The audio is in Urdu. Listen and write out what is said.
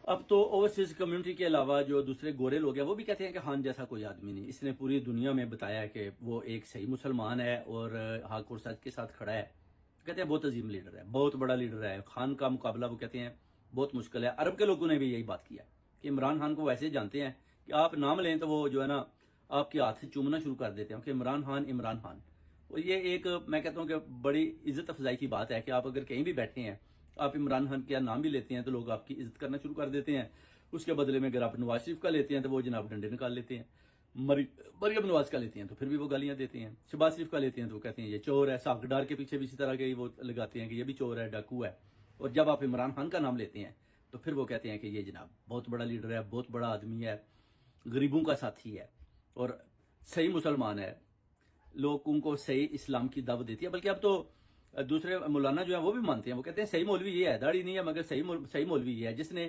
اب تو اوورسیز کمیونٹی کے علاوہ جو دوسرے گورے لوگ ہیں وہ بھی کہتے ہیں کہ خان جیسا کوئی آدمی نہیں، اس نے پوری دنیا میں بتایا کہ وہ ایک صحیح مسلمان ہے اور حق اور سچ کے ساتھ کھڑا ہے. کہتے ہیں بہت عظیم لیڈر ہے، بہت بڑا لیڈر ہے. خان کا مقابلہ وہ کہتے ہیں بہت مشکل ہے. عرب کے لوگوں نے بھی یہی بات کیا کہ عمران خان کو ویسے جانتے ہیں کہ آپ نام لیں تو وہ جو ہے نا آپ کے ہاتھ سے چومنا شروع کر دیتے ہیں کہ عمران خان عمران خان. اور یہ ایک میں کہتا ہوں کہ بڑی عزت افزائی کی بات ہے کہ آپ اگر کہیں بھی بیٹھے ہیں آپ عمران خان کا نام بھی لیتے ہیں تو لوگ آپ کی عزت کرنا شروع کر دیتے ہیں. اس کے بدلے میں اگر آپ نواز شریف کا لیتے ہیں تو وہ جناب ڈنڈے نکال لیتے ہیں. مریم نواز کا لیتے ہیں تو پھر بھی وہ گالیاں دیتے ہیں. شہباز شریف کا لیتے ہیں تو وہ کہتے ہیں یہ چور ہے. ساکھ ڈار کے پیچھے بھی اسی طرح کے وہ لگاتے ہیں کہ یہ بھی چور ہے، ڈاکو ہے. اور جب آپ عمران خان کا نام لیتے ہیں تو پھر وہ کہتے ہیں کہ یہ جناب بہت بڑا لیڈر ہے، بہت بڑا آدمی ہے، غریبوں کا ساتھی ہے اور صحیح مسلمان ہے، لوگوں کو صحیح اسلام کی دعوت دیتی ہے. بلکہ اب تو دوسرے مولانا جو ہیں وہ بھی مانتے ہیں، وہ کہتے ہیں صحیح مولوی یہ ہے، داڑھی نہیں ہے مگر صحیح مولوی یہ ہے جس نے